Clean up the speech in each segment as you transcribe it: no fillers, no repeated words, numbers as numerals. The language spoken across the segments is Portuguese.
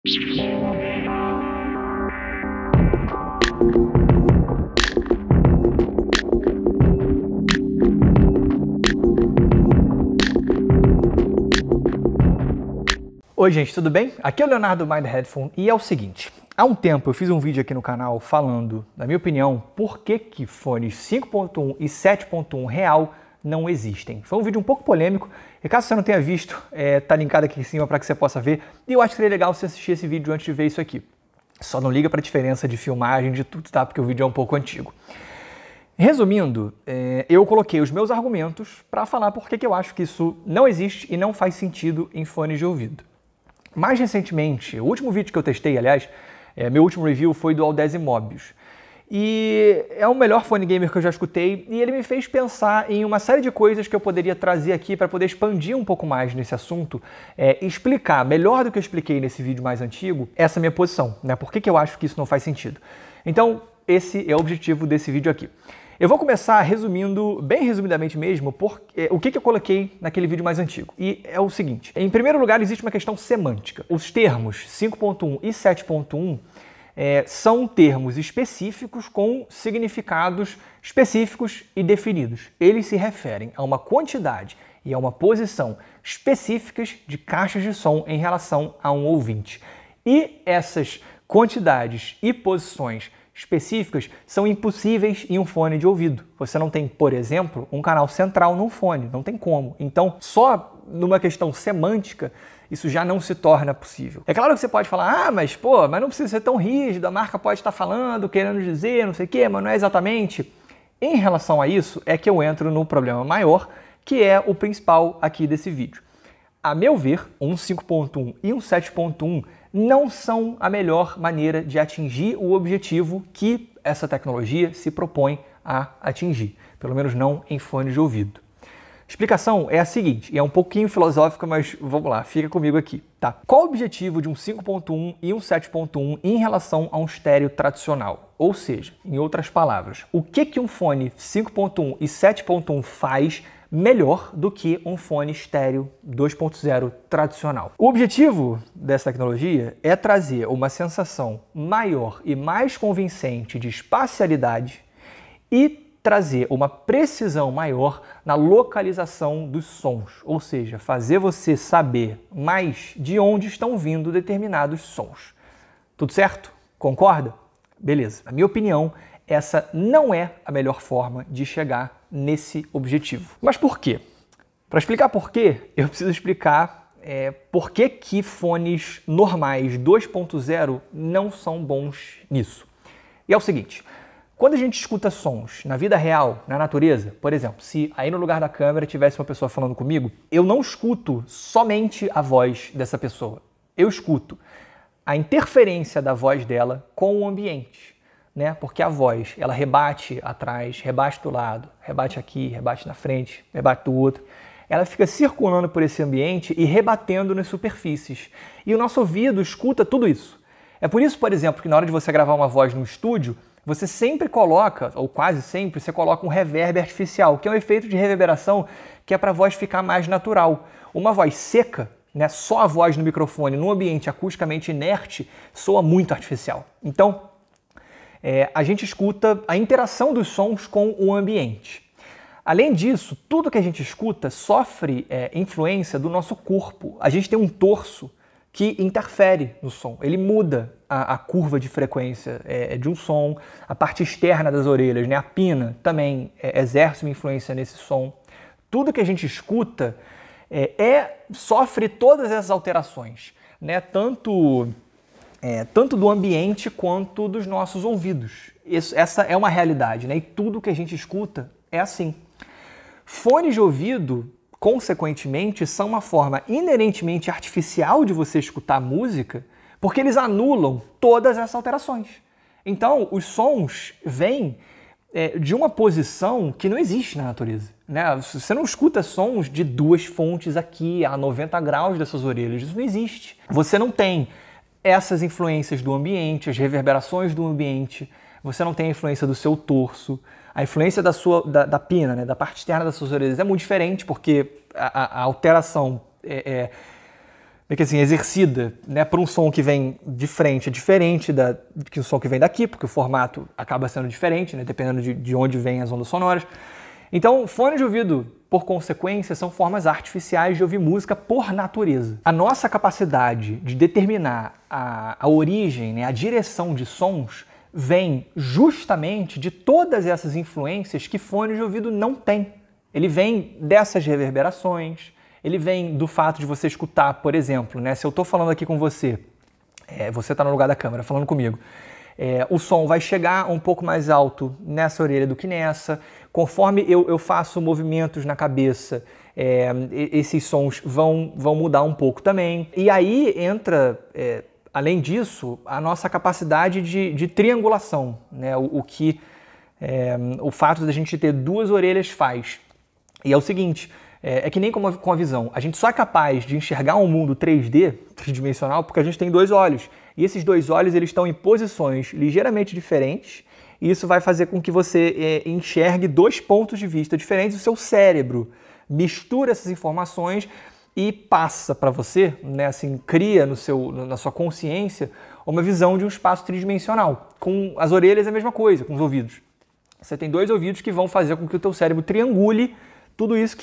Oi gente, tudo bem? Aqui é o Leonardo do Mind Headphone e é o seguinte, há um tempo eu fiz um vídeo aqui no canal falando, na minha opinião, por que fones 5.1 e 7.1 real não existem. Foi um vídeo um pouco polêmico e caso você não tenha visto, tá linkado aqui em cima para que você possa ver e eu acho que seria legal você assistir esse vídeo antes de ver isso aqui. Só não liga para a diferença de filmagem, de tudo, tá? Porque o vídeo é um pouco antigo. Resumindo, eu coloquei os meus argumentos para falar por que eu acho que isso não existe e não faz sentido em fones de ouvido. Mais recentemente, o último vídeo que eu testei, aliás, meu último review foi do Audeze Mobius. E é o melhor fone gamer que eu já escutei e ele me fez pensar em uma série de coisas que eu poderia trazer aqui para poder expandir um pouco mais nesse assunto, explicar, melhor do que eu expliquei nesse vídeo mais antigo, essa minha posição, né? Por que eu acho que isso não faz sentido. Então, esse é o objetivo desse vídeo aqui. Eu vou começar resumindo, bem resumidamente mesmo, o que eu coloquei naquele vídeo mais antigo. E é o seguinte, em primeiro lugar existe uma questão semântica. Os termos 5.1 e 7.1 são termos específicos com significados específicos e definidos. Eles se referem a uma quantidade e a uma posição específicas de caixas de som em relação a um ouvinte. E essas quantidades e posições específicas são impossíveis em um fone de ouvido. Você não tem, por exemplo, um canal central num fone, não tem como. Então, só numa questão semântica, isso já não se torna possível. É claro que você pode falar, mas não precisa ser tão rígido, a marca pode estar falando, querendo dizer, não sei o quê, mas não é exatamente. Em relação a isso, é que eu entro no problema maior, que é o principal aqui desse vídeo. A meu ver, um 5.1 e um 7.1 não são a melhor maneira de atingir o objetivo que essa tecnologia se propõe a atingir, pelo menos não em fones de ouvido. A explicação é a seguinte, e é um pouquinho filosófica, mas vamos lá, fica comigo aqui, tá? Qual o objetivo de um 5.1 e um 7.1 em relação a um estéreo tradicional? Ou seja, em outras palavras, o que um fone 5.1 e 7.1 faz melhor do que um fone estéreo 2.0 tradicional? O objetivo dessa tecnologia é trazer uma sensação maior e mais convincente de espacialidade e trazer uma precisão maior na localização dos sons, ou seja, fazer você saber mais de onde estão vindo determinados sons. Tudo certo? Concorda? Beleza. Na minha opinião, essa não é a melhor forma de chegar nesse objetivo. Mas por quê? Para explicar por quê, eu preciso explicar por que fones normais 2.0 não são bons nisso. E é o seguinte, quando a gente escuta sons na vida real, na natureza, por exemplo, se aí no lugar da câmera tivesse uma pessoa falando comigo, eu não escuto somente a voz dessa pessoa. Eu escuto a interferência da voz dela com o ambiente, né? Porque a voz, ela rebate atrás, rebate do lado, rebate aqui, rebate na frente, rebate do outro. Ela fica circulando por esse ambiente e rebatendo nas superfícies. E o nosso ouvido escuta tudo isso. É por isso, por exemplo, que na hora de você gravar uma voz no estúdio, você sempre coloca, ou quase sempre, você coloca um reverb artificial, que é um efeito de reverberação que é para a voz ficar mais natural. Uma voz seca, né, só a voz no microfone, num ambiente acusticamente inerte, soa muito artificial. Então, a gente escuta a interação dos sons com o ambiente. Além disso, tudo que a gente escuta sofre influência do nosso corpo. A gente tem um torso que interfere no som. Ele muda a curva de frequência de um som, a parte externa das orelhas, né? A pina também exerce uma influência nesse som. Tudo que a gente escuta sofre todas essas alterações, né? Tanto do ambiente quanto dos nossos ouvidos. Essa é uma realidade, né? E tudo que a gente escuta é assim. Fones de ouvido, consequentemente, são uma forma inerentemente artificial de você escutar música, porque eles anulam todas essas alterações. Então, os sons vêm de uma posição que não existe na natureza, né? Você não escuta sons de duas fontes aqui a 90 graus das suas orelhas, isso não existe. Você não tem essas influências do ambiente, as reverberações do ambiente, você não tem a influência do seu torso, a influência da pina, né, da parte externa das suas orelhas é muito diferente, porque a alteração meio que assim, exercida, né, por um som que vem de frente, é diferente que o som que vem daqui, porque o formato acaba sendo diferente, né, dependendo de onde vêm as ondas sonoras. Então, fone de ouvido, por consequência, são formas artificiais de ouvir música por natureza. A nossa capacidade de determinar a origem, né, a direção de sons, vem justamente de todas essas influências que fone de ouvido não tem. Ele vem dessas reverberações, ele vem do fato de você escutar, por exemplo, né, se eu estou falando aqui com você, você está no lugar da câmera falando comigo, o som vai chegar um pouco mais alto nessa orelha do que nessa. Conforme eu faço movimentos na cabeça, esses sons vão mudar um pouco também. E aí entra, além disso, a nossa capacidade de triangulação, né? O fato da gente ter duas orelhas faz. E é o seguinte, é que nem com a visão. A gente só é capaz de enxergar um mundo 3D, tridimensional, porque a gente tem dois olhos. E esses dois olhos eles estão em posições ligeiramente diferentes. E isso vai fazer com que você enxergue dois pontos de vista diferentes. O seu cérebro mistura essas informações e passa para você, né, assim, cria na sua consciência uma visão de um espaço tridimensional. Com as orelhas é a mesma coisa, com os ouvidos. Você tem dois ouvidos que vão fazer com que o teu cérebro triangule tudo isso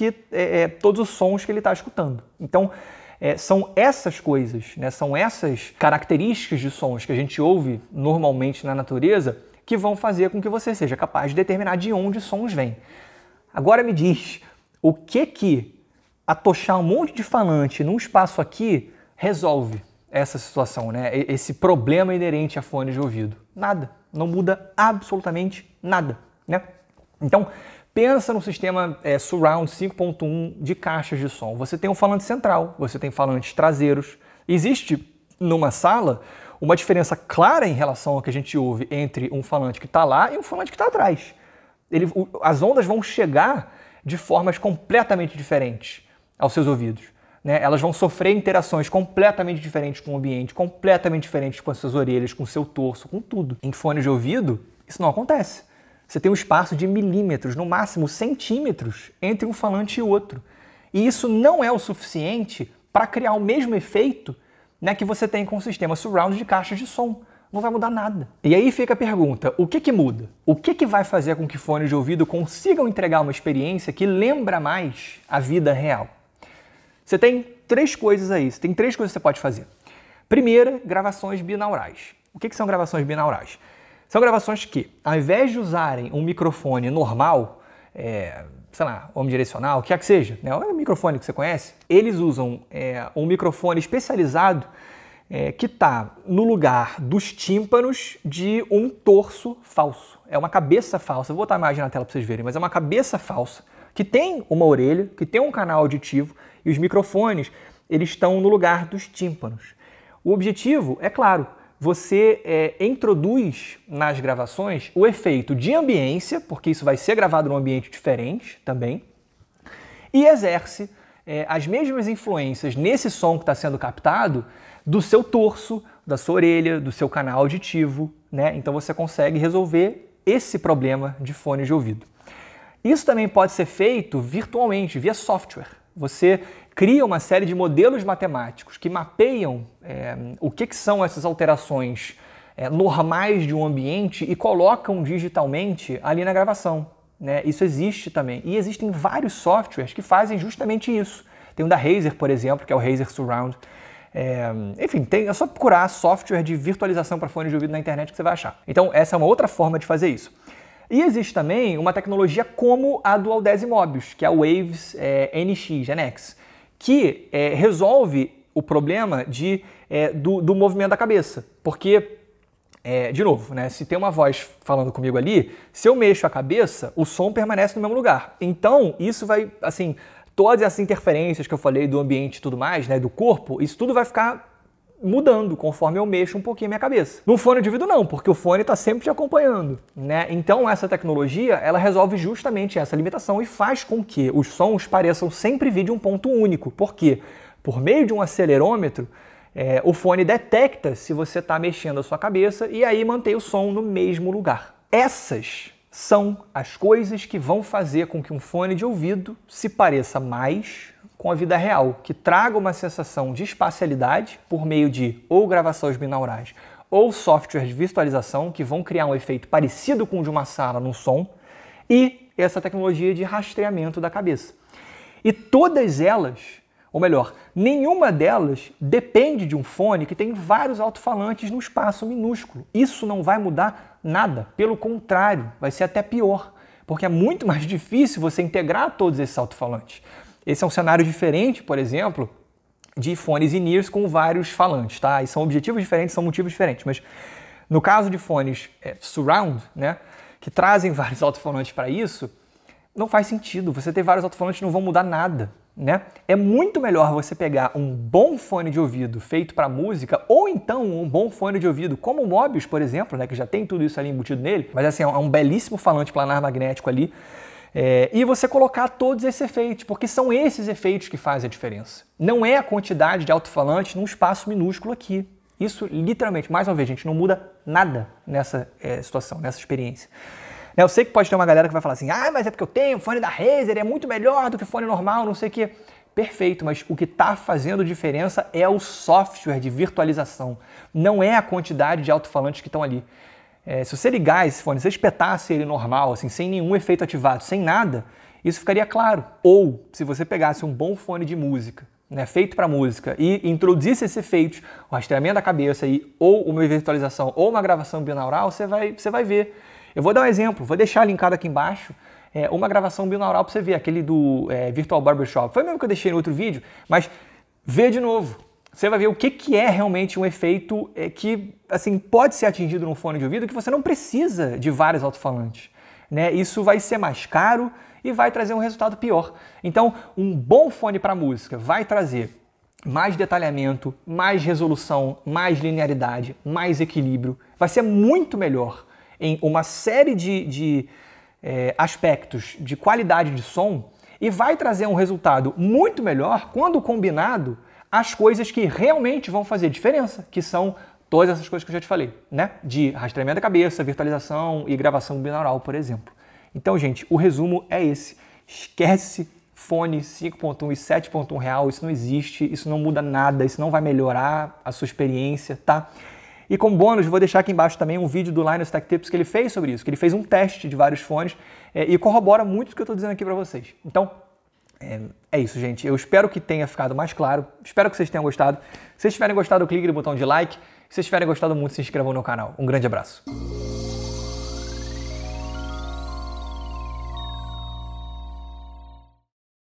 todos os sons que ele está escutando. Então, são essas coisas, né, são essas características de sons que a gente ouve normalmente na natureza que vão fazer com que você seja capaz de determinar de onde sons vêm. Agora me diz, o que atochar um monte de falante num espaço aqui resolve essa situação, né? Esse problema inerente a fone de ouvido? Nada, não muda absolutamente nada, né? Então, pensa no sistema Surround 5.1 de caixas de som. Você tem um falante central, você tem falantes traseiros. Existe numa sala uma diferença clara em relação ao que a gente ouve entre um falante que está lá e um falante que está atrás. As ondas vão chegar de formas completamente diferentes aos seus ouvidos, né? Elas vão sofrer interações completamente diferentes com o ambiente, completamente diferentes com as suas orelhas, com o seu torso, com tudo. Em fone de ouvido, isso não acontece. Você tem um espaço de milímetros, no máximo centímetros, entre um falante e outro. E isso não é o suficiente para criar o mesmo efeito, né, que você tem com o sistema Surround de caixas de som. Não vai mudar nada. E aí fica a pergunta, o que muda? O que vai fazer com que fones de ouvido consigam entregar uma experiência que lembra mais a vida real? Você tem três coisas aí, tem três coisas que você pode fazer. Primeira, gravações binaurais. O que são gravações binaurais? São gravações que, ao invés de usarem um microfone normal, sei lá, omnidirecional, o que é que seja, né? O microfone que você conhece, eles usam um microfone especializado que está no lugar dos tímpanos de um torso falso. É uma cabeça falsa, vou botar a imagem na tela para vocês verem, mas é uma cabeça falsa que tem uma orelha, que tem um canal auditivo e os microfones, eles estão no lugar dos tímpanos. O objetivo, é claro, você introduz nas gravações o efeito de ambiência, porque isso vai ser gravado num ambiente diferente também, e exerce as mesmas influências nesse som que está sendo captado do seu torso, da sua orelha, do seu canal auditivo, né? Então você consegue resolver esse problema de fone de ouvido. Isso também pode ser feito virtualmente, via software. Você cria uma série de modelos matemáticos que mapeiam o que são essas alterações normais de um ambiente e colocam digitalmente ali na gravação, né? Isso existe também. E existem vários softwares que fazem justamente isso. Tem um da Razer, por exemplo, que é o Razer Surround. Enfim, é só procurar software de virtualização para fone de ouvido na internet que você vai achar. Então, essa é uma outra forma de fazer isso. E existe também uma tecnologia como a do Audeze Mobius, que é a Waves NX, que resolve o problema do movimento da cabeça. Porque, de novo, né, se tem uma voz falando comigo ali, se eu mexo a cabeça, o som permanece no mesmo lugar. Então, isso vai, assim, todas essas interferências que eu falei do ambiente e tudo mais, né, do corpo, isso tudo vai ficar mudando conforme eu mexo um pouquinho a minha cabeça. No fone de ouvido não, porque o fone está sempre te acompanhando, né? Então essa tecnologia, ela resolve justamente essa limitação e faz com que os sons pareçam sempre vir de um ponto único. Por quê? Por meio de um acelerômetro, o fone detecta se você está mexendo a sua cabeça e aí mantém o som no mesmo lugar. Essas são as coisas que vão fazer com que um fone de ouvido se pareça mais com a vida real, que traga uma sensação de espacialidade por meio de ou gravações binaurais ou softwares de virtualização que vão criar um efeito parecido com o de uma sala no som, e essa tecnologia de rastreamento da cabeça. E todas elas, ou melhor, nenhuma delas depende de um fone que tem vários alto-falantes num espaço minúsculo. Isso não vai mudar nada, pelo contrário, vai ser até pior, porque é muito mais difícil você integrar todos esses alto-falantes. Esse é um cenário diferente, por exemplo, de fones in-ears com vários falantes, tá? E são objetivos diferentes, são motivos diferentes, mas no caso de fones surround, né, que trazem vários alto-falantes para isso, não faz sentido. Você ter vários alto-falantes não vão mudar nada, né? É muito melhor você pegar um bom fone de ouvido feito para música, ou então um bom fone de ouvido como o Mobius, por exemplo, né, que já tem tudo isso ali embutido nele, mas assim, é um belíssimo falante planar magnético ali, e você colocar todos esses efeitos, porque são esses efeitos que fazem a diferença. Não é a quantidade de alto-falantes num espaço minúsculo aqui. Isso, literalmente, mais uma vez, gente, não muda nada nessa situação, nessa experiência. Eu sei que pode ter uma galera que vai falar assim, mas é porque eu tenho fone da Razer, é muito melhor do que fone normal, não sei o quê. Perfeito, mas o que está fazendo diferença é o software de virtualização, não é a quantidade de alto-falantes que estão ali. Se você ligar esse fone, se você espetasse ele normal, assim, sem nenhum efeito ativado, sem nada, isso ficaria claro. Ou, se você pegasse um bom fone de música, né, feito para música, e introduzisse esses efeitos, o rastreamento da cabeça, ou uma virtualização, ou uma gravação binaural, você vai ver. Eu vou dar um exemplo, vou deixar linkado aqui embaixo uma gravação binaural para você ver, aquele do Virtual Barbershop. Foi mesmo que eu deixei no outro vídeo, mas vê de novo. Você vai ver o que é realmente um efeito que assim, pode ser atingido no fone de ouvido, que você não precisa de vários alto-falantes, né? Isso vai ser mais caro e vai trazer um resultado pior. Então, um bom fone para música vai trazer mais detalhamento, mais resolução, mais linearidade, mais equilíbrio. Vai ser muito melhor em uma série de aspectos de qualidade de som e vai trazer um resultado muito melhor quando combinado as coisas que realmente vão fazer diferença, que são todas essas coisas que eu já te falei, né? De rastreamento da cabeça, virtualização e gravação binaural, por exemplo. Então, gente, o resumo é esse. Esquece fone 5.1 e 7.1 real, isso não existe, isso não muda nada, isso não vai melhorar a sua experiência, tá? E como bônus, vou deixar aqui embaixo também um vídeo do Linus Tech Tips que ele fez sobre isso, que ele fez um teste de vários fones e corrobora muito o que eu estou dizendo aqui para vocês. Então, é isso, gente. Eu espero que tenha ficado mais claro, espero que vocês tenham gostado. Se vocês tiverem gostado, clique no botão de like. Se vocês tiverem gostado muito, se inscrevam no canal. Um grande abraço.